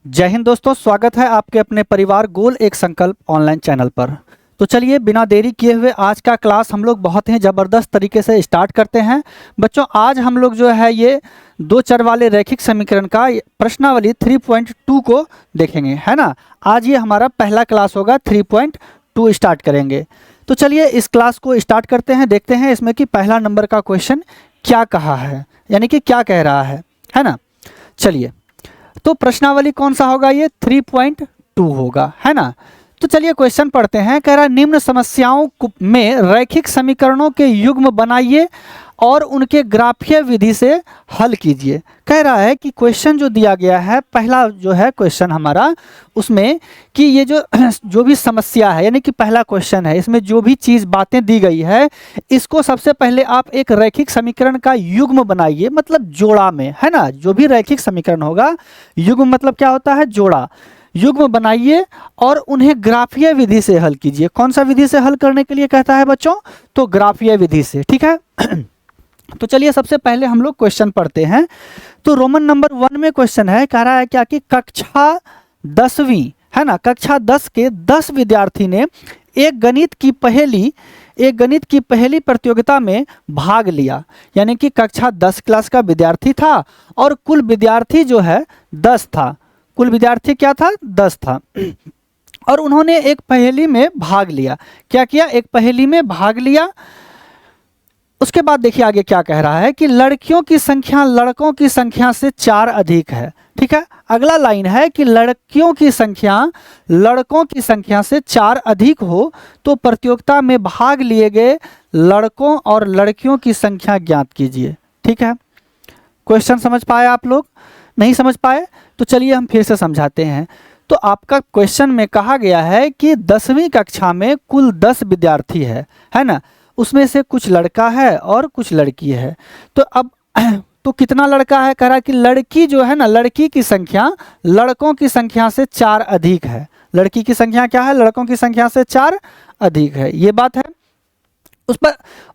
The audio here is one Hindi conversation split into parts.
जय हिंद दोस्तों, स्वागत है आपके अपने परिवार गोल एक संकल्प ऑनलाइन चैनल पर। तो चलिए बिना देरी किए हुए आज का क्लास हम लोग बहुत ही ज़बरदस्त तरीके से स्टार्ट करते हैं। बच्चों आज हम लोग जो है ये दो चर वाले रैखिक समीकरण का प्रश्नावली 3.2 को देखेंगे, है ना। आज ये हमारा पहला क्लास होगा, 3.2 स्टार्ट करेंगे। तो चलिए इस क्लास को स्टार्ट करते हैं, देखते हैं इसमें कि पहला नंबर का क्वेश्चन क्या कहा है, यानी कि क्या कह रहा है ना। चलिए तो प्रश्नावली कौन सा होगा, ये 3.2 होगा, है ना। तो चलिए क्वेश्चन पढ़ते हैं। कह रहा है निम्न समस्याओं में रैखिक समीकरणों के युग्म बनाइए और उनके ग्राफीय विधि से हल कीजिए। कह रहा है कि क्वेश्चन जो दिया गया है, पहला जो है क्वेश्चन हमारा, उसमें कि ये जो भी समस्या है, यानी कि पहला क्वेश्चन है, इसमें जो भी चीज़ बातें दी गई है, इसको सबसे पहले आप एक रैखिक समीकरण का युग्म बनाइए, मतलब जोड़ा में, है ना। जो भी रैखिक समीकरण होगा, युग्म मतलब क्या होता है, जोड़ा। युग्म बनाइए और उन्हें ग्राफीय विधि से हल कीजिए। कौन सा विधि से हल करने के लिए कहता है बच्चों, तो ग्राफीय विधि से, ठीक है। तो चलिए सबसे पहले हम लोग क्वेश्चन पढ़ते हैं। तो रोमन नंबर 1 में क्वेश्चन है, कह रहा है क्या कि कक्षा 10वीं, है ना, कक्षा 10 के 10 विद्यार्थी ने एक गणित की पहली प्रतियोगिता में भाग लिया। यानी कि कक्षा 10 क्लास का विद्यार्थी था और कुल विद्यार्थी जो है 10 था। कुल विद्यार्थी क्या था, 10 था। और उन्होंने एक पहेली में भाग लिया। क्या किया, एक पहेली में भाग लिया। उसके बाद देखिए आगे क्या कह रहा है कि लड़कियों की संख्या लड़कों की संख्या से 4 अधिक है, ठीक है। अगला लाइन है कि लड़कियों की संख्या लड़कों की संख्या से 4 अधिक हो तो प्रतियोगिता में भाग लिए गए लड़कों और लड़कियों की संख्या ज्ञात कीजिए, ठीक है। क्वेश्चन समझ पाए आप लोग, नहीं समझ पाए तो चलिए हम फिर से समझाते हैं। तो आपका क्वेश्चन में कहा गया है कि 10वीं कक्षा में कुल 10 विद्यार्थी है ना। उसमें से कुछ लड़का है और कुछ लड़की है। तो अब तो कितना लड़का है, कह रहा है कि लड़की जो है ना, लड़की की संख्या लड़कों की संख्या से 4 अधिक है। लड़की की संख्या क्या है, लड़कों की संख्या से 4 अधिक है, ये बात है।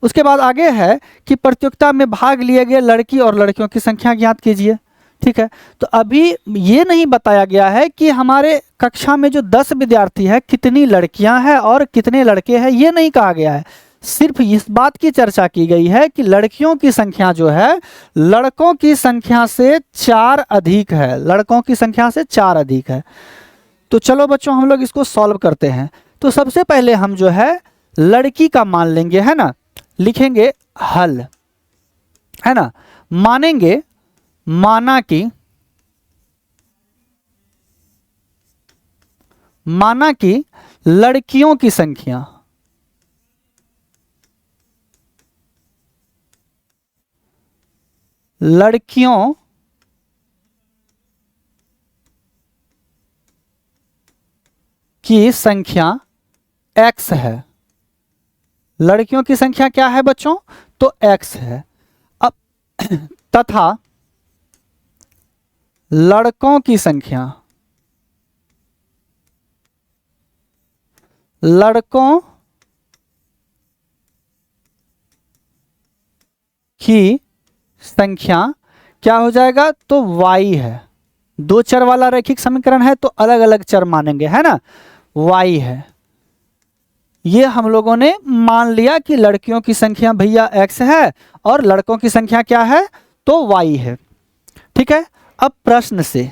उसके बाद आगे है कि प्रतियोगिता में भाग लिए गए लड़की और लड़कियों की संख्या ज्ञात कीजिए, ठीक है। तो अभी ये नहीं बताया गया है कि हमारे कक्षा में जो 10 विद्यार्थी है कितनी लड़कियां हैं और कितने लड़के हैं, ये नहीं कहा गया है। सिर्फ इस बात की चर्चा की गई है कि लड़कियों की संख्या जो है लड़कों की संख्या से 4 अधिक है, लड़कों की संख्या से 4 अधिक है। तो चलो बच्चों हम लोग इसको सॉल्व करते हैं। तो सबसे पहले हम जो है लड़की का मान लेंगे, है ना, लिखेंगे हल, है ना। मानेंगे, माना कि लड़कियों की संख्या लड़कियों की संख्या x है। लड़कियों की संख्या क्या है बच्चों, तो x है। अब तथा लड़कों की संख्या लड़कों की संख्या क्या हो जाएगा, तो y है। दो चर वाला रैखिक समीकरण है तो अलग अलग चर मानेंगे, है ना। y है, ये हम लोगों ने मान लिया कि लड़कियों की संख्या भैया x है और लड़कों की संख्या क्या है, तो y है, ठीक है। अब प्रश्न से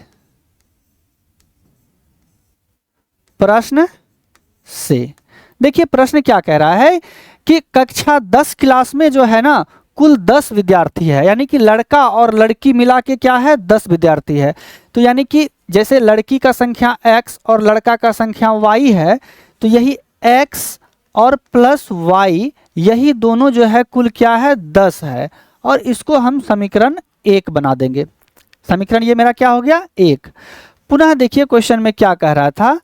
देखिए प्रश्न क्या कह रहा है कि कक्षा 10 क्लास में जो है ना कुल 10 विद्यार्थी है, यानी कि लड़का और लड़की मिला के क्या है, 10 विद्यार्थी है। तो यानी कि जैसे लड़की का संख्या x और लड़का का संख्या y है, तो यही x और प्लस y, यही दोनों जो है कुल क्या है, 10 है। और इसको हम समीकरण 1 बना देंगे। समीकरण ये मेरा क्या हो गया, 1। पुनः देखिए क्वेश्चन में क्या कह रहा था,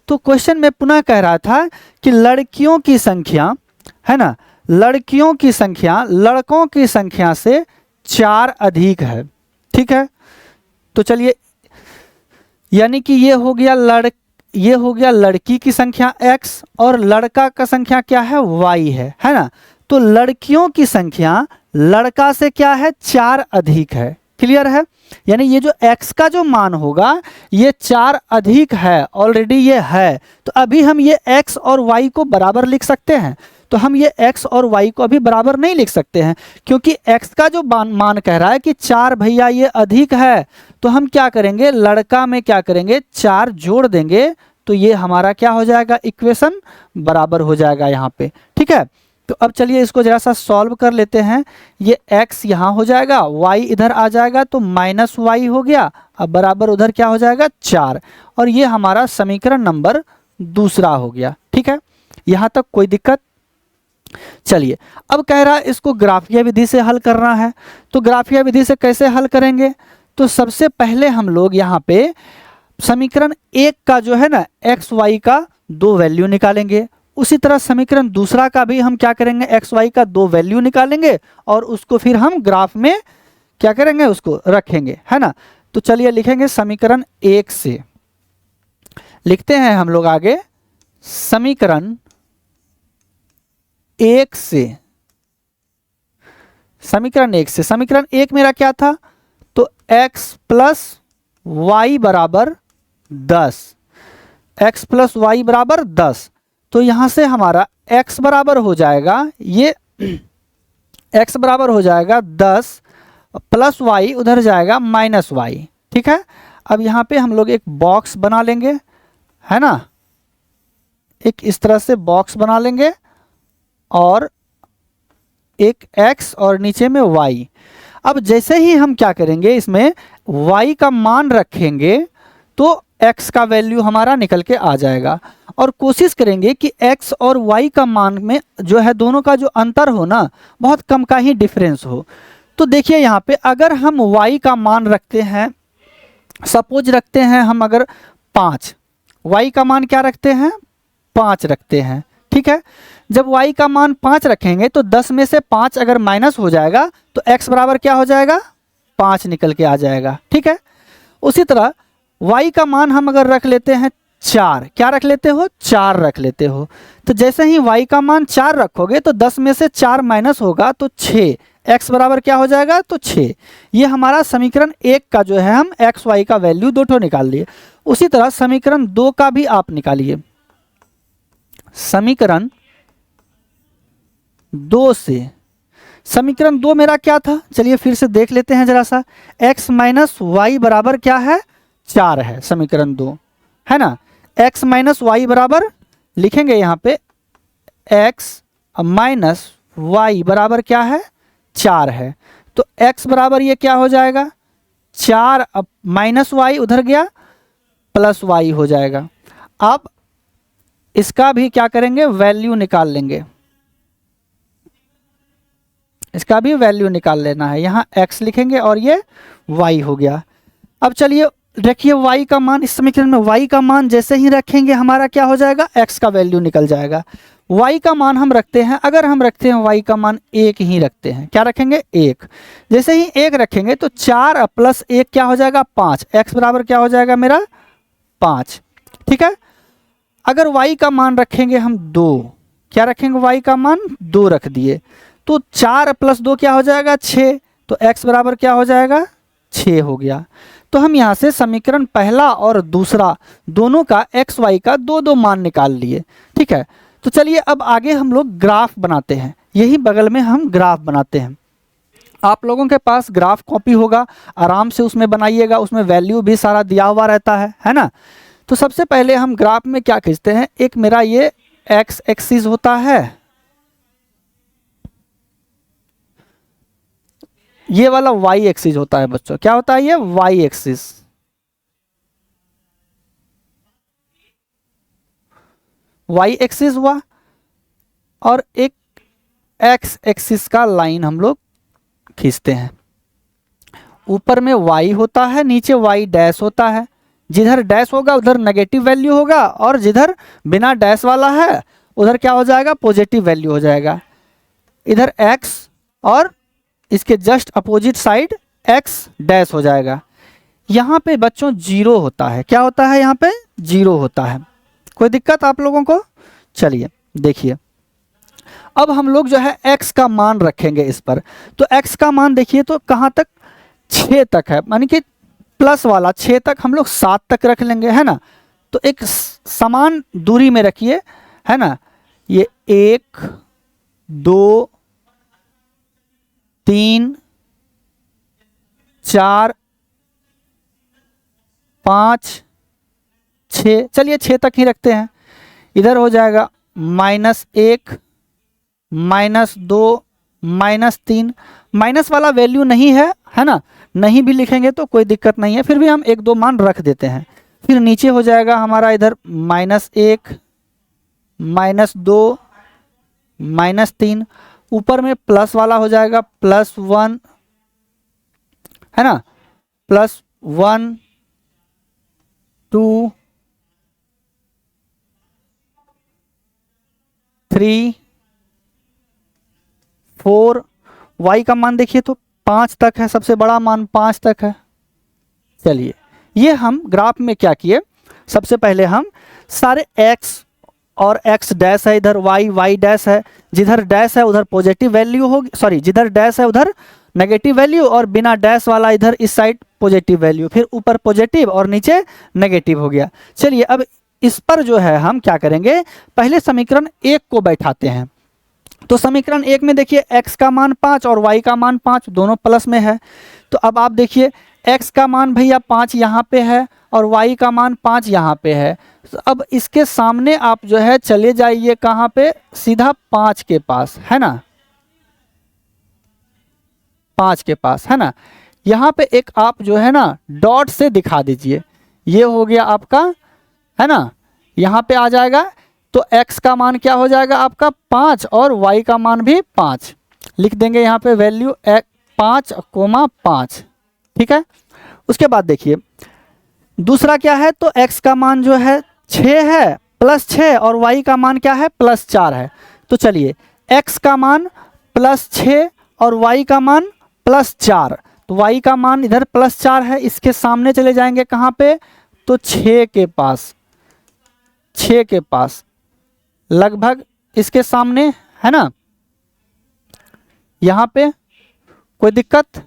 तो क्वेश्चन में पुनः कह रहा था कि लड़कियों की संख्या, है ना, लड़कियों की संख्या लड़कों की संख्या से 4 अधिक है, ठीक है। तो चलिए यानी कि ये हो गया लड़की की संख्या x और लड़का का संख्या क्या है, y है ना। तो लड़कियों की संख्या लड़का से क्या है, 4 अधिक है, क्लियर है। यानी ये जो x का जो मान होगा ये 4 अधिक है, ऑलरेडी ये है, तो अभी हम ये x और y को बराबर लिख सकते हैं। तो हम ये x और y को अभी बराबर नहीं लिख सकते हैं, क्योंकि x का जो मान कह रहा है कि 4 भैया ये अधिक है, तो हम क्या करेंगे, लड़का में क्या करेंगे, 4 जोड़ देंगे, तो ये हमारा क्या हो जाएगा, इक्वेशन बराबर हो जाएगा यहाँ पे। ठीक है, तो अब चलिए इसको जरा सा सॉल्व कर लेते हैं। ये x यहाँ हो जाएगा, y इधर आ जाएगा, तो माइनस वाई हो गया, अब बराबर उधर क्या हो जाएगा, 4, और ये हमारा समीकरण नंबर दूसरा हो गया। ठीक है, यहाँ तक कोई दिक्कत। चलिए अब कह रहा है इसको ग्राफीय विधि से हल करना है, तो ग्राफीय विधि से कैसे हल करेंगे, तो सबसे पहले हम लोग यहाँ पे समीकरण 1 का जो है ना एक्स वाई का 2 वैल्यू निकालेंगे। उसी तरह समीकरण दूसरा का भी हम क्या करेंगे, एक्स वाई का 2 वैल्यू निकालेंगे और उसको फिर हम ग्राफ में क्या करेंगे, उसको रखेंगे, है ना। तो चलिए लिखेंगे समीकरण 1 से, लिखते हैं हम लोग आगे समीकरण 1 से, समीकरण 1 से। समीकरण 1 मेरा क्या था, तो x प्लस वाई बराबर 10, x प्लस वाई बराबर 10, तो यहां से हमारा x बराबर हो जाएगा, ये x बराबर हो जाएगा 10 प्लस y उधर जाएगा माइनस y। ठीक है, अब यहाँ पे हम लोग एक बॉक्स बना लेंगे, है ना, एक इस तरह से बॉक्स बना लेंगे और एक x और नीचे में y। अब जैसे ही हम क्या करेंगे, इसमें y का मान रखेंगे तो x का वैल्यू हमारा निकल के आ जाएगा, और कोशिश करेंगे कि x और y का मान में जो है दोनों का जो अंतर हो ना, बहुत कम का ही डिफरेंस हो। तो देखिए यहाँ पे अगर हम y का मान रखते हैं, सपोज रखते हैं हम अगर 5, y का मान क्या रखते हैं, 5 रखते हैं। ठीक है, जब y का मान 5 रखेंगे तो 10 में से 5 अगर माइनस हो जाएगा तो x बराबर क्या हो जाएगा, 5 निकल के आ जाएगा। ठीक है, उसी तरह y का मान हम अगर रख लेते हैं 4, क्या रख लेते हो, 4 रख लेते हो, तो जैसे ही y का मान 4 रखोगे तो 10 में से 4 माइनस होगा तो 6, x बराबर क्या हो जाएगा, तो 6। ये हमारा समीकरण 1 का जो है हम x y का वैल्यू 2 ठो निकाल लिए। उसी तरह समीकरण 2 का भी आप निकालिए। समीकरण 2 से, समीकरण 2 मेरा क्या था, चलिए फिर से देख लेते हैं जरा सा। x माइनस वाई बराबर क्या है, 4 है समीकरण 2, है ना। x माइनस वाई बराबर लिखेंगे यहाँ पे x माइनस वाई बराबर क्या है, 4 है, तो x बराबर ये क्या हो जाएगा, 4 अब माइनस वाई उधर गया प्लस वाई हो जाएगा। अब इसका भी क्या करेंगे, वैल्यू निकाल लेंगे, इसका भी वैल्यू निकाल लेना है। यहाँ x लिखेंगे और ये y हो गया। अब चलिए रखिए y का मान, इस समीकरण में y का मान जैसे ही रखेंगे हमारा क्या हो जाएगा, x का वैल्यू निकल जाएगा। y का मान हम रखते हैं, अगर हम रखते हैं y का मान 1 ही रखते हैं, क्या रखेंगे, 1। जैसे ही 1 रखेंगे तो 4 प्लस 1 क्या हो जाएगा, 5, x बराबर क्या हो जाएगा मेरा, 5। ठीक है, अगर y का मान रखेंगे हम 2, क्या रखेंगे, y का मान 2 रख दिए, तो 4 प्लस 2 क्या हो जाएगा, 6, तो x बराबर क्या हो जाएगा, 6 हो गया। तो हम यहाँ से समीकरण पहला और दूसरा दोनों का x y का 2-2 मान निकाल लिए। ठीक है, तो चलिए अब आगे हम लोग ग्राफ बनाते हैं, यही बगल में हम ग्राफ बनाते हैं। आप लोगों के पास ग्राफ कॉपी होगा, आराम से उसमें बनाइएगा, उसमें वैल्यू भी सारा दिया हुआ रहता है ना। तो सबसे पहले हम ग्राफ में क्या खींचते हैं, एक मेरा ये x एक्सिस होता है, ये वाला y एक्सिस होता है बच्चों, क्या होता है ये y एक्सिस, y एक्सिस हुआ, और एक x एक्सिस का लाइन हम लोग खींचते हैं। ऊपर में y होता है, नीचे y डैश होता है, जिधर डैश होगा उधर नेगेटिव वैल्यू होगा, और जिधर बिना डैश वाला है उधर क्या हो जाएगा, पॉजिटिव वैल्यू हो जाएगा। इधर x और इसके just opposite side x dash हो जाएगा। यहाँ पे बच्चों 0 होता है, क्या होता है, यहाँ पे 0 होता है। कोई दिक्कत आप लोगों को, चलिए देखिए अब हम लोग जो है x का मान रखेंगे इस पर। तो x का मान देखिए तो कहाँ तक, 6 तक है, यानी कि प्लस वाला 6 तक हम लोग 7 तक रख लेंगे, है ना। तो एक समान दूरी में रखिए, है ना। ये 1 2 3 4 5 6, चलिए 6 तक ही रखते हैं। इधर हो जाएगा -1 -2 -3, माइनस वाला वैल्यू नहीं है, है ना, नहीं भी लिखेंगे तो कोई दिक्कत नहीं है, फिर भी हम 1 2 मान रख देते हैं। फिर नीचे हो जाएगा हमारा इधर -1 -2 -3, ऊपर में प्लस वाला हो जाएगा +1, है ना, +1 2 3 4, y का मान देखिए तो 5 तक है, सबसे बड़ा मान 5 तक है। चलिए ये हम ग्राफ में क्या किए, सबसे पहले हम सारे x और x डैश है, इधर y डैश है, जिधर डैश है उधर पॉजिटिव वैल्यू होगी, सॉरी जिधर डैश है उधर नेगेटिव वैल्यू, और बिना डैश वाला इधर इस साइड पॉजिटिव वैल्यू, फिर ऊपर पॉजिटिव और नीचे नेगेटिव हो गया। चलिए अब इस पर जो है हम क्या करेंगे, पहले समीकरण 1 को बैठाते हैं। तो समीकरण 1 में देखिए x का मान 5 और y का मान 5, दोनों प्लस में है। तो अब आप देखिए x का मान भैया 5 यहाँ पे है और y का मान 5 यहाँ पे है। तो अब इसके सामने आप जो है चले जाइए कहाँ पे, सीधा 5 के पास, है ना, 5 के पास, है ना। यहाँ पे एक आप जो है ना डॉट से दिखा दीजिए, ये हो गया आपका, है ना, यहाँ पे आ जाएगा। तो x का मान क्या हो जाएगा आपका 5 और y का मान भी 5, लिख देंगे यहाँ पे वैल्यू 5,5, ठीक है। उसके बाद देखिए दूसरा क्या है, तो x का मान जो है 6 है, +6, और y का मान क्या है +4 है। तो चलिए x का मान +6 और y का मान +4, तो y का मान इधर +4 है, इसके सामने चले जाएंगे कहाँ पे, तो 6 के पास, 6 के पास लगभग इसके सामने, है ना। यहाँ पे कोई दिक्कत,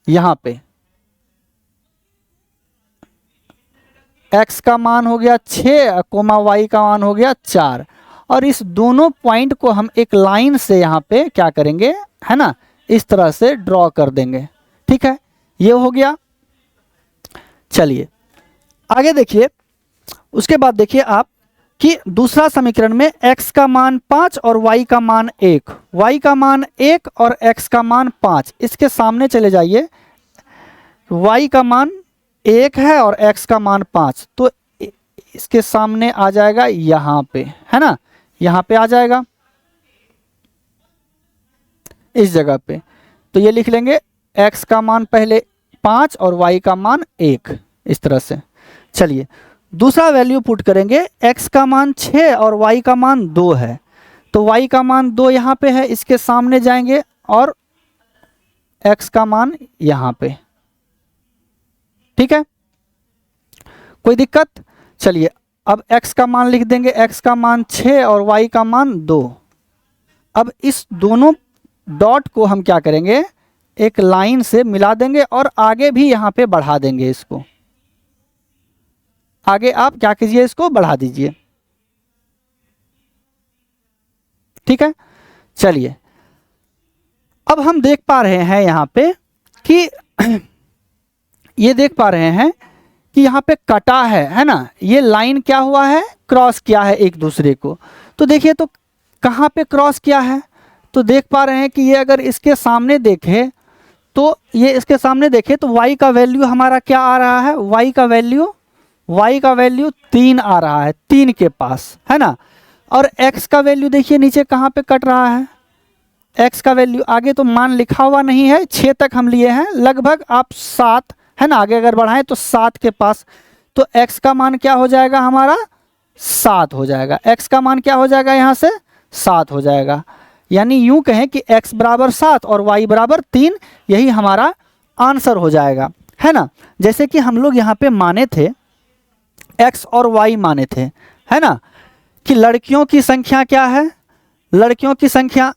यहाँ पे x का मान हो गया 6, y का मान हो गया 4, और इस दोनों पॉइंट को हम एक लाइन से यहाँ पे क्या करेंगे, है ना, इस तरह से ड्रॉ कर देंगे, ठीक है। ये हो गया। चलिए आगे देखिए, उसके बाद देखिए आप कि दूसरा समीकरण में x का मान 5 और y का मान 1, y का मान 1 और x का मान 5, इसके सामने चले जाइए, y का मान 1 है और x का मान 5, तो इसके सामने आ जाएगा यहाँ पे, है ना, यहाँ पे आ जाएगा इस जगह पे। तो ये लिख लेंगे x का मान पहले 5 और y का मान 1, इस तरह से। चलिए दूसरा वैल्यू पुट करेंगे, x का मान 6 और y का मान 2 है, तो y का मान 2 यहाँ पे है, इसके सामने जाएंगे और x का मान यहाँ पे, ठीक है, कोई दिक्कत। चलिए अब x का मान लिख देंगे, x का मान 6 और y का मान 2। अब इस दोनों डॉट को हम क्या करेंगे, एक लाइन से मिला देंगे और आगे भी यहाँ पे बढ़ा देंगे, इसको आगे आप क्या कीजिए, इसको बढ़ा दीजिए, ठीक है। चलिए अब हम देख पा रहे हैं यहाँ पे कि ये देख पा रहे हैं कि यहाँ पे कटा है ना, ये लाइन क्या हुआ है, क्रॉस किया है एक दूसरे को। तो देखिए तो कहाँ पे क्रॉस किया है, तो देख पा रहे हैं कि ये अगर इसके सामने देखे, तो ये इसके सामने देखे तो y का वैल्यू हमारा क्या आ रहा है, y का वैल्यू 3 आ रहा है, 3 के पास, है ना। और x का वैल्यू देखिए नीचे कहाँ पे कट रहा है, x का वैल्यू आगे तो मान लिखा हुआ नहीं है, 6 तक हम लिए हैं, लगभग आप 7, है ना, आगे अगर बढ़ाएं तो 7 के पास। तो x का मान क्या हो जाएगा हमारा, 7 हो जाएगा, x का मान क्या हो जाएगा यहाँ से 7 हो जाएगा। यानी यूं कहें कि x बराबर 7 और y बराबर 3, यही हमारा आंसर हो जाएगा, है ना। जैसे कि हम लोग यहाँ पे माने थे, x और y माने थे, है ना, कि लड़कियों की संख्या क्या है, लड़कियों की संख्या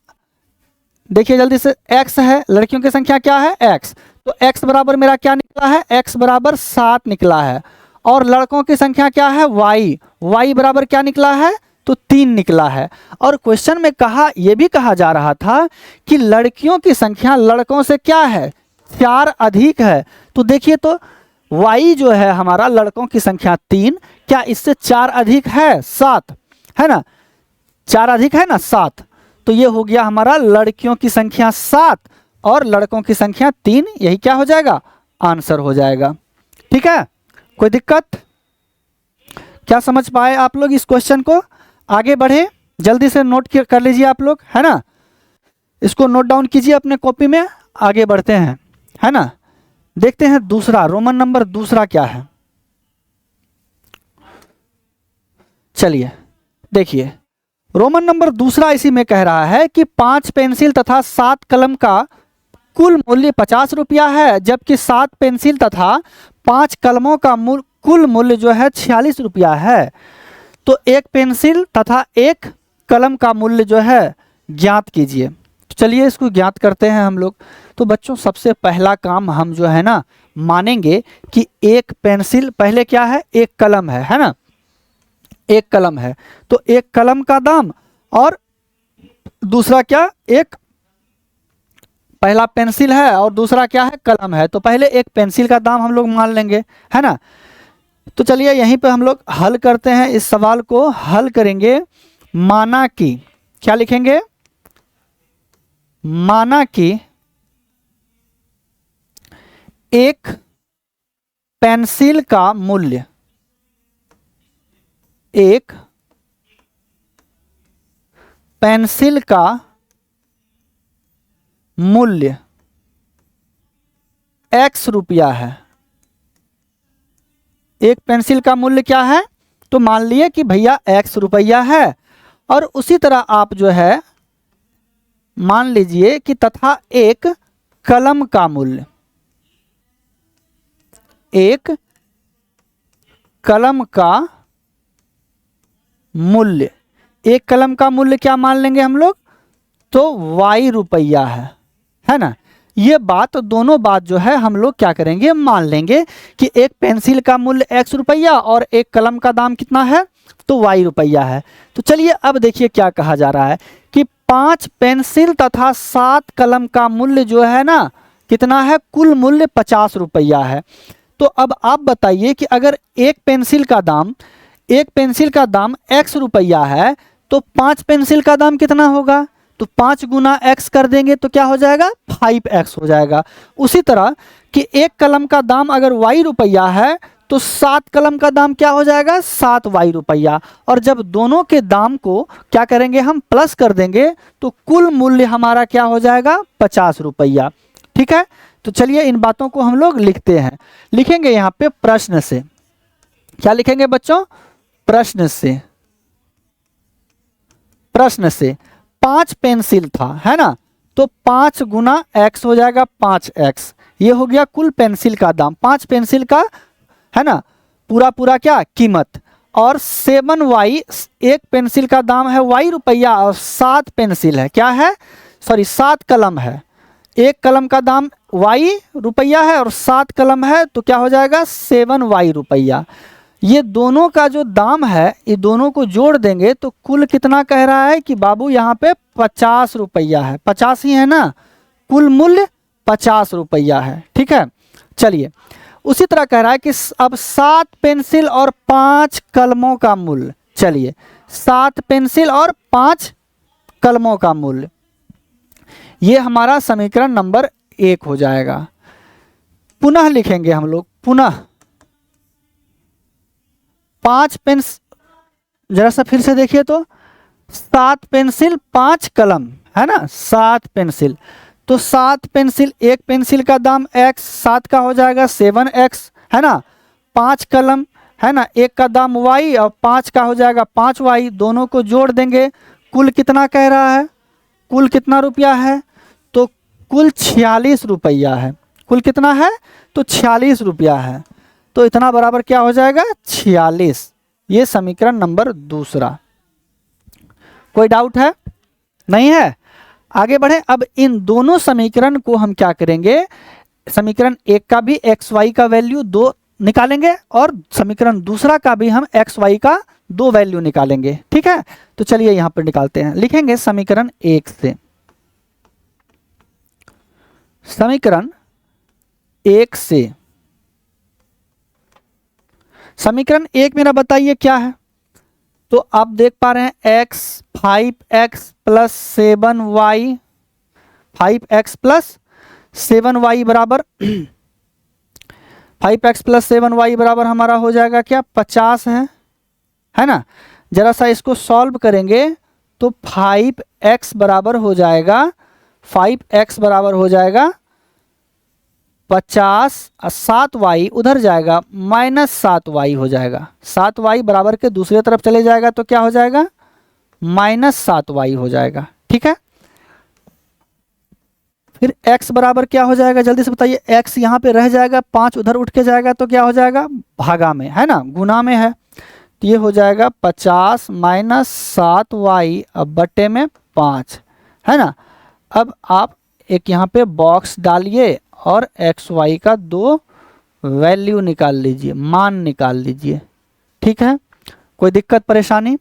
देखिए जल्दी से, x है, लड़कियों की संख्या क्या है x, तो x बराबर मेरा क्या निकला है, x बराबर 7 निकला है। और लड़कों की संख्या क्या है y बराबर क्या निकला है, तो 3 निकला है। और क्वेश्चन में कहा, यह भी कहा जा रहा था कि लड़कियों की संख्या लड़कों से क्या है, 4 अधिक है। तो देखिए तो y जो है हमारा, लड़कों की संख्या 3, क्या इससे 4 अधिक है 7, है ना, 4 अधिक है ना 7। तो ये हो गया हमारा लड़कियों की संख्या 7 और लड़कों की संख्या 3, यही क्या हो जाएगा, आंसर हो जाएगा। ठीक है, कोई दिक्कत, क्या समझ पाए आप लोग इस क्वेश्चन को? आगे बढ़े, जल्दी से नोट कर लीजिए आप लोग, है ना, इसको नोट डाउन कीजिए अपने कॉपी में। आगे बढ़ते हैं, है ना, देखते हैं दूसरा, रोमन नंबर दूसरा क्या है। चलिए देखिए, रोमन नंबर दूसरा इसी में कह रहा है कि 5 पेंसिल तथा 7 कलम का कुल मूल्य 50 रुपया है, जबकि 7 पेंसिल तथा 5 कलमों का कुल मूल्य जो है 46 रुपया है। तो एक पेंसिल तथा एक कलम का मूल्य जो है ज्ञात कीजिए। तो चलिए इसको ज्ञात करते हैं हम लोग। तो बच्चों सबसे पहला काम हम जो है ना मानेंगे कि एक पेंसिल, पहले क्या है, एक कलम है ना, एक कलम है, तो एक कलम का दाम, और दूसरा क्या, एक पहला पेंसिल है और दूसरा क्या है, कलम है। तो पहले एक पेंसिल का दाम हम लोग मान लेंगे, है ना। तो चलिए यहीं पे हम लोग हल करते हैं, इस सवाल को हल करेंगे। माना कि, क्या लिखेंगे, माना कि एक पेंसिल का मूल्य, एक पेंसिल का मूल्य x रुपया है। एक पेंसिल का मूल्य क्या है, तो मान लिए कि भैया x रुपया है। और उसी तरह आप जो है मान लीजिए कि तथा एक कलम का मूल्य, एक कलम का मूल्य, एक कलम का मूल्य क्या मान लेंगे हम लोग, तो y रुपया है ना। ये बात, दोनों बात जो है हम लोग क्या करेंगे, मान लेंगे कि एक पेंसिल का मूल्य x रुपया और एक कलम का दाम कितना है, तो y रुपया है। तो चलिए अब देखिए क्या कहा जा रहा है कि 5 पेंसिल तथा 7 कलम का मूल्य जो है ना कितना है, कुल मूल्य 50 रुपया है। तो अब आप बताइए कि अगर एक पेंसिल का दाम, एक पेंसिल का दाम x रुपया है, तो 5 पेंसिल का दाम कितना होगा, तो 5 गुना x कर देंगे तो क्या हो जाएगा, 5x हो जाएगा। उसी तरह कि एक कलम का दाम अगर y रुपया है, तो 7 कलम का दाम क्या हो जाएगा, 7y रुपया। और जब दोनों के दाम को क्या करेंगे, हम प्लस कर देंगे, तो कुल मूल्य हमारा क्या हो जाएगा, 50 रुपया। ठीक है, तो चलिए इन बातों को हम लोग लिखते हैं। लिखेंगे यहाँ पे प्रश्न से, क्या लिखेंगे बच्चों, प्रश्न से, प्रश्न से 5 पेंसिल था, है ना, तो 5 गुना x हो जाएगा 5x, ये हो गया कुल पेंसिल का दाम, 5 पेंसिल का, है ना, पूरा पूरा क्या कीमत। और 7y, एक पेंसिल का दाम है y रुपया और 7 पेंसिल है, क्या है, सॉरी 7 कलम है, एक कलम का दाम y रुपया है और 7 कलम है, तो क्या हो जाएगा 7y रुपया। ये दोनों का जो दाम है, ये दोनों को जोड़ देंगे तो कुल कितना कह रहा है कि बाबू यहाँ पे 50 रुपया है, 50 ही है ना, कुल मूल्य 50 रुपया है। ठीक है, चलिए उसी तरह कह रहा है कि अब 7 पेंसिल और 5 कलमों का मूल्य, चलिए 7 पेंसिल और 5 कलमों का मूल्य, ये हमारा समीकरण नंबर 1 हो जाएगा। पुनः लिखेंगे हम लोग, पुनः 5 पेंसिल, जरा सा फिर से देखिए तो 7 पेंसिल 5 कलम, है ना, 7 पेंसिल, तो 7 पेंसिल, एक पेंसिल का दाम x, 7 का हो जाएगा 7x, है ना, 5 कलम, है ना, एक का दाम y और 5 का हो जाएगा 5y, दोनों को जोड़ देंगे, कुल कितना कह रहा है, कुल कितना रुपया है, तो कुल 46 रुपया है, कुल कितना है, तो 46 रुपया है। तो इतना बराबर क्या हो जाएगा, 46। ये समीकरण नंबर दूसरा। कोई डाउट है, नहीं है? आगे बढ़े। अब इन दोनों समीकरण को हम क्या करेंगे, समीकरण एक का भी एक्स वाई का वैल्यू 2 निकालेंगे और समीकरण दूसरा का भी हम एक्स वाई का 2 वैल्यू निकालेंगे। ठीक है, तो चलिए यहां पर निकालते हैं। लिखेंगे समीकरण एक से, समीकरण एक से, समीकरण एक मेरा बताइए क्या है। तो आप देख पा रहे हैं x 5x plus 7y, 5x plus 7y बराबर 5x प्लस 7y बराबर हमारा हो जाएगा क्या, 50 है ना। जरा सा इसको सॉल्व करेंगे तो 5x बराबर हो जाएगा, 5x बराबर हो जाएगा 50, 7y उधर जाएगा -7y हो जाएगा, 7y बराबर के दूसरी तरफ चले जाएगा तो क्या हो जाएगा, -7y हो जाएगा। ठीक है, फिर x बराबर क्या हो जाएगा, जल्दी से बताइए। x यहाँ पे रह जाएगा, 5 उधर उठ के जाएगा तो क्या हो जाएगा, भागा में है ना, गुना में है, तो ये हो जाएगा 50 -7y अब बटे में 5 है ना। अब आप एक यहाँ पे बॉक्स डालिए और एक्स वाई का 2 वैल्यू निकाल लीजिए, मान निकाल लीजिए। ठीक है, कोई दिक्कत परेशानी।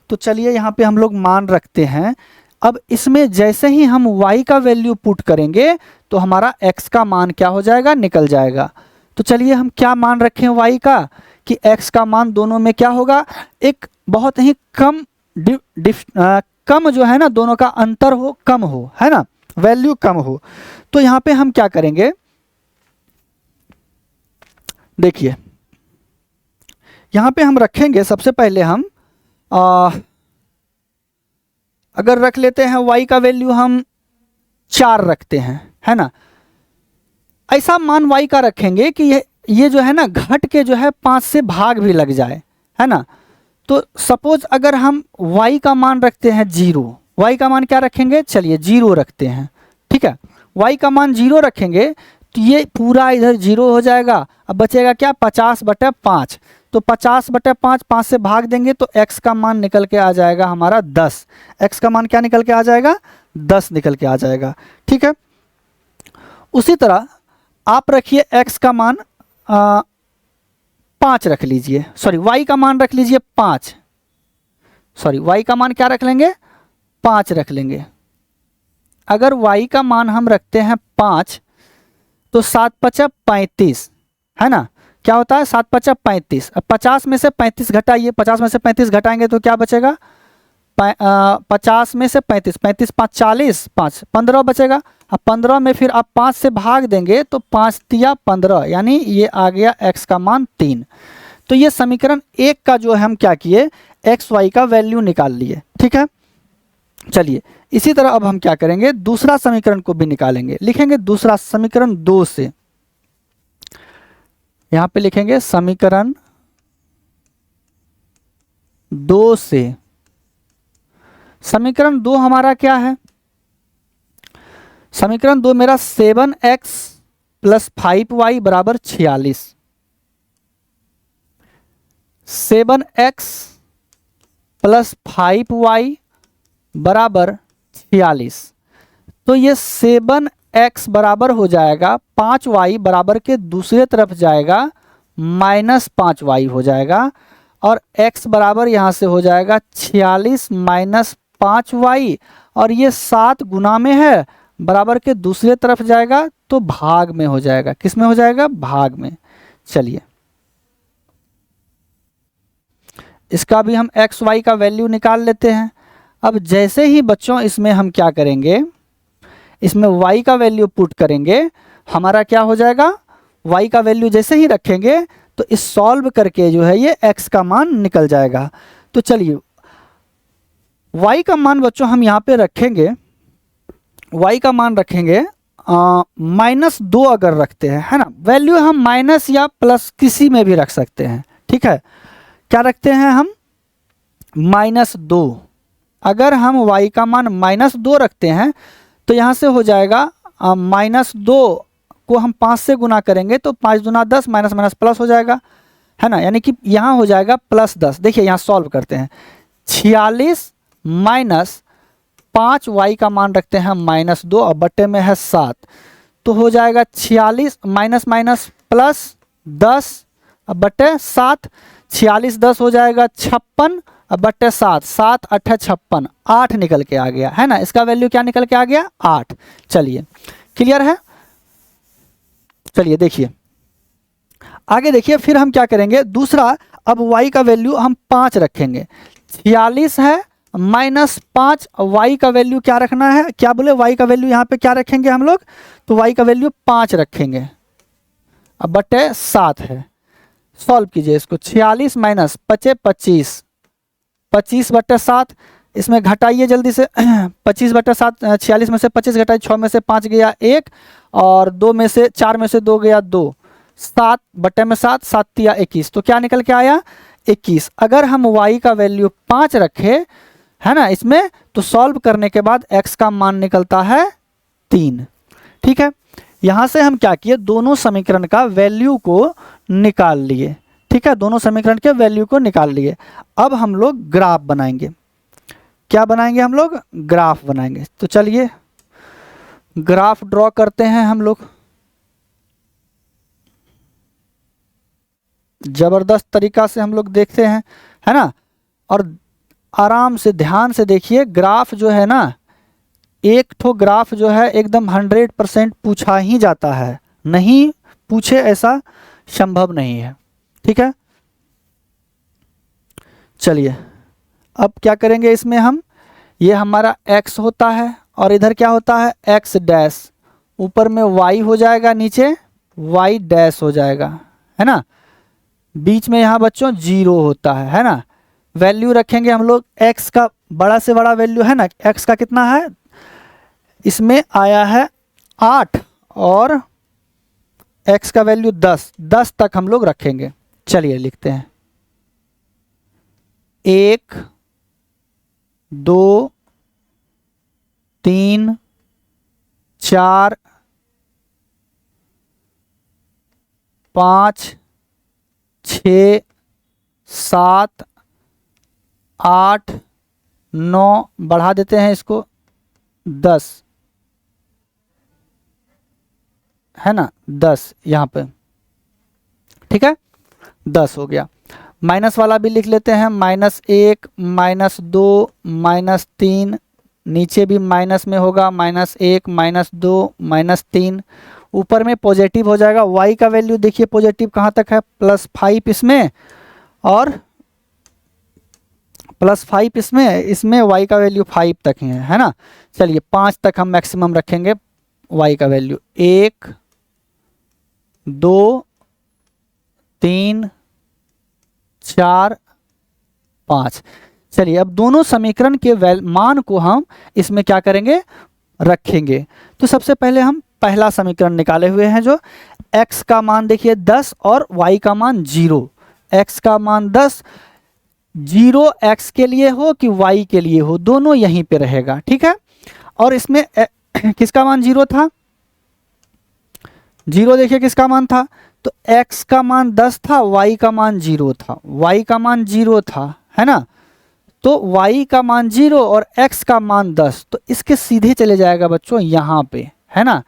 तो चलिए यहाँ पे हम लोग मान रखते हैं। अब इसमें जैसे ही हम y का वैल्यू पुट करेंगे तो हमारा x का मान क्या हो जाएगा, निकल जाएगा। तो चलिए हम क्या मान रखें y का, कि x का मान दोनों में क्या होगा, एक बहुत ही कम कम जो है ना, दोनों का अंतर हो, कम हो, है ना, वैल्यू कम हो। तो यहाँ पे हम क्या करेंगे, देखिए यहाँ पे हम रखेंगे, सबसे पहले हम अगर रख लेते हैं y का वैल्यू हम 4 रखते हैं, है ना। ऐसा मान y का रखेंगे कि ये जो है ना घट के जो है 5 से भाग भी लग जाए, है ना। तो सपोज अगर हम y का मान रखते हैं 0, y का मान क्या रखेंगे, चलिए 0 रखते हैं। ठीक है, y का मान 0 रखेंगे तो ये पूरा इधर 0 हो जाएगा। अब बचेगा क्या, 50/5। तो 50/5, 5 से भाग देंगे तो x का मान निकल के आ जाएगा हमारा 10। x का मान क्या निकल के आ जाएगा, 10 निकल के आ जाएगा। ठीक है, उसी तरह आप रखिए x का मान 5 रख लीजिए, सॉरी y का मान रख लीजिए 5, सॉरी y का मान क्या रख लेंगे, 5 रख लेंगे। अगर y का मान हम रखते हैं 5 तो 7×5 35, है ना। क्या होता है, 7×5 35। अब 50 में से 35 घटाइए, 50 में से 35 घटाएंगे तो क्या बचेगा, 50 में से 35, 35×5 40, 5 15 बचेगा। अब 15 में फिर आप 5 से भाग देंगे तो 5 तिया 15, यानी ये आ गया x का मान 3। तो ये समीकरण एक का जो है हम क्या किए, एक्स वाई का वैल्यू निकाल लिए। ठीक है, चलिए इसी तरह अब हम क्या करेंगे, दूसरा समीकरण को भी निकालेंगे। लिखेंगे दूसरा समीकरण 2 से, यहां पे लिखेंगे समीकरण 2 से। समीकरण 2 हमारा क्या है, समीकरण 2 मेरा 7x प्लस 5y बराबर 46। 7x प्लस 5y बराबर 46। तो ये 7x बराबर हो जाएगा 5y बराबर के दूसरे तरफ जाएगा -5y हो जाएगा, और x बराबर यहाँ से हो जाएगा 46 - 5y, और ये 7 गुना में है, बराबर के दूसरे तरफ जाएगा तो भाग में हो जाएगा। किस में हो जाएगा, भाग में। चलिए इसका भी हम एक्स वाई का वैल्यू निकाल लेते हैं। अब जैसे ही बच्चों इसमें हम क्या करेंगे, इसमें y का वैल्यू पुट करेंगे, हमारा क्या हो जाएगा, y का वैल्यू जैसे ही रखेंगे तो इस सॉल्व करके जो है ये x का मान निकल जाएगा। तो चलिए y का मान बच्चों हम यहाँ पे रखेंगे, y का मान रखेंगे -2 अगर रखते हैं, है ना। वैल्यू हम माइनस या प्लस किसी में भी रख सकते हैं। ठीक है, क्या रखते हैं हम, -2। अगर हम y का मान -2 रखते हैं तो यहाँ से हो जाएगा -2 को हम 5 से गुना करेंगे तो 5 दूना 10, माइनस माइनस प्लस हो जाएगा, है ना। यानी कि यहाँ हो जाएगा +10। देखिए यहाँ सॉल्व करते हैं, 46 - 5 y का मान रखते हैं -2 और बट्टे में है 7, तो हो जाएगा 46 माइनस माइनस प्लस 10 अब बट्टे 7, 46 10 हो जाएगा 56 अब बट्टे 7, 7 8 56, 8 निकल के आ गया है ना। इसका वैल्यू क्या निकल के आ गया? 8। चलिए क्लियर है। चलिए देखिए आगे देखिए, फिर हम क्या करेंगे दूसरा, अब y का वैल्यू हम 5 रखेंगे। 46 है -5, y का वैल्यू क्या रखना है, क्या बोले, y का वैल्यू यहाँ पे क्या रखेंगे हम लोग, तो y का वैल्यू 5 रखेंगे। अब बटे 7 है, सॉल्व कीजिए इसको। 46 माइनस 5 25, 25 बटे 7, इसमें घटाइए जल्दी से। 25 बटे 7, 46 में से 25 घटाइए, 6 में से 5 गया 1 और 2 में से 4 में से 2 गया 2, 7 बटे में 7, 7 तिया 21, तो क्या निकल के आया 21। अगर हम y का वैल्यू 5 रखे है ना इसमें, तो सॉल्व करने के बाद x का मान निकलता है 3। ठीक है, यहाँ से हम क्या किए, दोनों समीकरण का वैल्यू को निकाल लिए। ठीक है, दोनों समीकरण के वैल्यू को निकाल लिए। अब हम लोग ग्राफ बनाएंगे। क्या बनाएंगे हम लोग? ग्राफ बनाएंगे। तो चलिए ग्राफ ड्रॉ करते हैं हम लोग। जबरदस्त तरीका से हम लोग देखते हैं, है ना। और आराम से ध्यान से देखिए, ग्राफ जो है ना, एक ठो ग्राफ जो है एकदम 100% पूछा ही जाता है, नहीं पूछे ऐसा संभव नहीं है। ठीक है, चलिए अब क्या करेंगे इसमें हम, ये हमारा x होता है और इधर क्या होता है x डैश, ऊपर में y हो जाएगा, नीचे y डैश हो जाएगा, है ना। बीच में यहाँ बच्चों 0 होता है ना। वैल्यू रखेंगे हम लोग x का, बड़ा से बड़ा वैल्यू है ना, x का कितना है, इसमें आया है 8 और x का वैल्यू 10, 10 तक हम लोग रखेंगे। चलिए लिखते हैं 1 2 3 4 5 6 7 8 9, बढ़ा देते हैं इसको 10, है ना, 10 यहाँ पे। ठीक है, 10 हो गया। माइनस वाला भी लिख लेते हैं, -1 -2 -3, नीचे भी माइनस में होगा, -1 -2 -3, ऊपर में पॉजिटिव हो जाएगा। y का वैल्यू देखिए पॉजिटिव कहाँ तक है, +5 इसमें और +5 इसमें y का वैल्यू 5 तक ही है ना। चलिए 5 तक हम मैक्सिमम रखेंगे y का वैल्यू, 1 2 3 4 5। चलिए अब दोनों समीकरण के मान को हम इसमें क्या करेंगे, रखेंगे। तो सबसे पहले हम पहला समीकरण निकाले हुए हैं, जो x का मान देखिए 10 और y का मान 0। x का मान 10, 0 x के लिए हो कि y के लिए हो, दोनों यहीं पे रहेगा। ठीक है, और इसमें किसका मान 0 था, 0 देखिए किसका मान था, तो x का मान 10 था, y का मान 0 था, y का मान 0 था, है ना। तो y का मान 0 और x का मान 10, तो इसके सीधे चले जाएगा बच्चों यहाँ पे, है ना।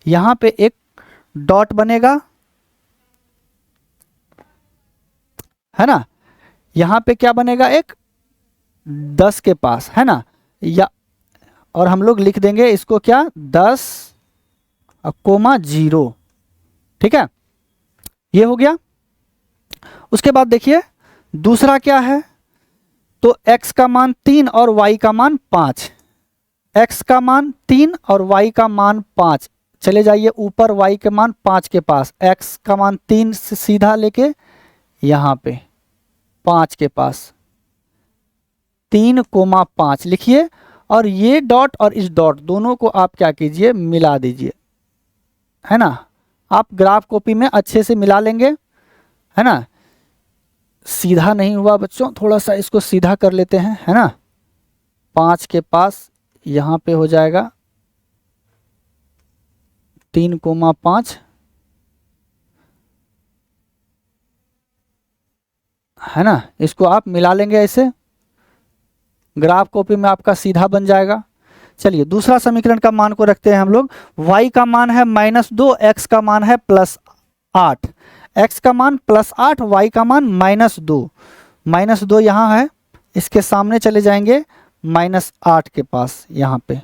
यहाँ पे एक डॉट बनेगा, है ना। यहाँ पे क्या बनेगा, एक 10 के पास, है ना, या और हम लोग लिख देंगे इसको क्या, 10 कोमा 0। ठीक है, ये हो गया। उसके बाद देखिए दूसरा क्या है, तो x का मान 3 और y का मान 5, x का मान 3 और y का मान 5, चले जाइए ऊपर y के मान 5 के पास, x का मान 3 से सीधा लेके यहाँ पे 5 के पास, 3 कोमा 5 लिखिए, और ये डॉट और इस डॉट दोनों को आप क्या कीजिए, मिला दीजिए, है ना। आप ग्राफ कॉपी में अच्छे से मिला लेंगे, है ना। सीधा नहीं हुआ बच्चों, थोड़ा सा इसको सीधा कर लेते हैं, है ना। 5 के पास यहाँ पे हो जाएगा 3 कोमा 5, है ना। इसको आप मिला लेंगे ऐसे, ग्राफ कॉपी में आपका सीधा बन जाएगा। चलिए दूसरा समीकरण का मान को रखते हैं हम लोग। y का मान है -2, x का मान है +8। x का मान +8, y का मान -2। -2 यहाँ है, इसके सामने चले जाएंगे -8 के पास, यहाँ पे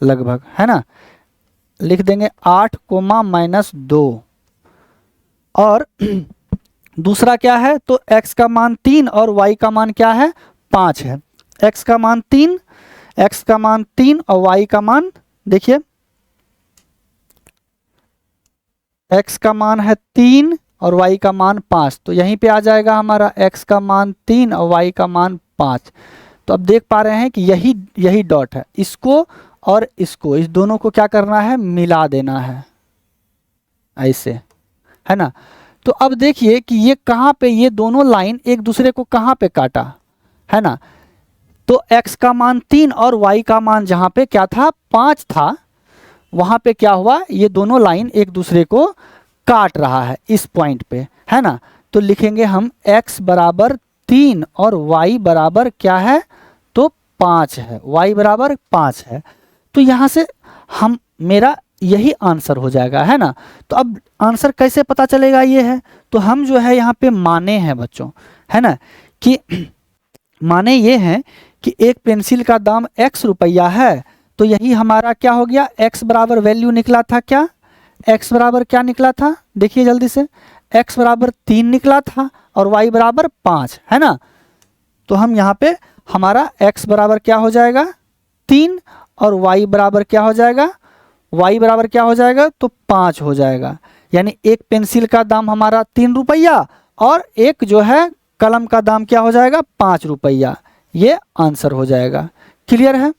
लगभग, है ना। लिख देंगे 8, -2। और दूसरा क्या है, तो x का मान 3 और y का मान क्या है, 5 है। x का मान 3 और y का मान, देखिए x का मान है 3 और y का मान 5, तो यहीं पे आ जाएगा हमारा x का मान 3 और y का मान 5। तो अब देख पा रहे हैं कि यही डॉट है, इसको और इसको, इस दोनों को क्या करना है, मिला देना है, ऐसे, है ना। तो अब देखिए कि ये कहाँ पे, ये दोनों लाइन एक दूसरे को कहाँ पे काटा, है ना। तो x का मान 3 और y का मान जहाँ पे क्या था, 5 था, वहाँ पे क्या हुआ, ये दोनों लाइन एक दूसरे को काट रहा है इस पॉइंट पे, है ना। तो लिखेंगे हम x बराबर 3 और y बराबर क्या है, तो 5 है, y बराबर 5 है। तो यहाँ से हम, मेरा यही आंसर हो जाएगा, है ना। तो अब आंसर कैसे पता चलेगा, ये है, तो हम जो है यहाँ पे माने हैं बच्चों, है ना, कि माने ये हैं कि एक पेंसिल का दाम x रुपया है, तो यही हमारा क्या हो गया, x बराबर वैल्यू निकला था, क्या x बराबर क्या निकला था, देखिए जल्दी से, x बराबर 3 निकला था और y बराबर 5, है ना। तो हम यहाँ पे हमारा x बराबर क्या हो जाएगा, 3 और y बराबर क्या हो जाएगा, y बराबर क्या हो जाएगा, तो 5 हो जाएगा। यानी एक पेंसिल का दाम हमारा 3 रुपया और एक जो है कलम का दाम क्या हो जाएगा, 5 रुपया। ये आंसर हो जाएगा। क्लियर है,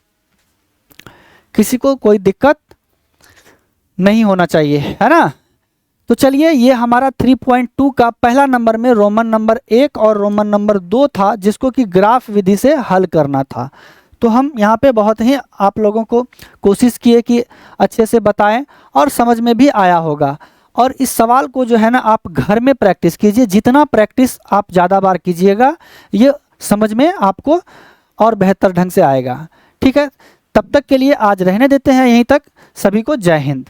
किसी को कोई दिक्कत नहीं होना चाहिए, है ना। तो चलिए, ये हमारा 3.2 का पहला नंबर में रोमन नंबर 1 और रोमन नंबर 2 था, जिसको कि ग्राफ विधि से हल करना था। तो हम यहाँ पे बहुत ही आप लोगों को कोशिश किए कि अच्छे से बताएं और समझ में भी आया होगा। और इस सवाल को जो है ना, आप घर में प्रैक्टिस कीजिए, जितना प्रैक्टिस आप ज़्यादा बार कीजिएगा, ये समझ में आपको और बेहतर ढंग से आएगा। ठीक है, तब तक के लिए आज रहने देते हैं यहीं तक। सभी को जय हिंद।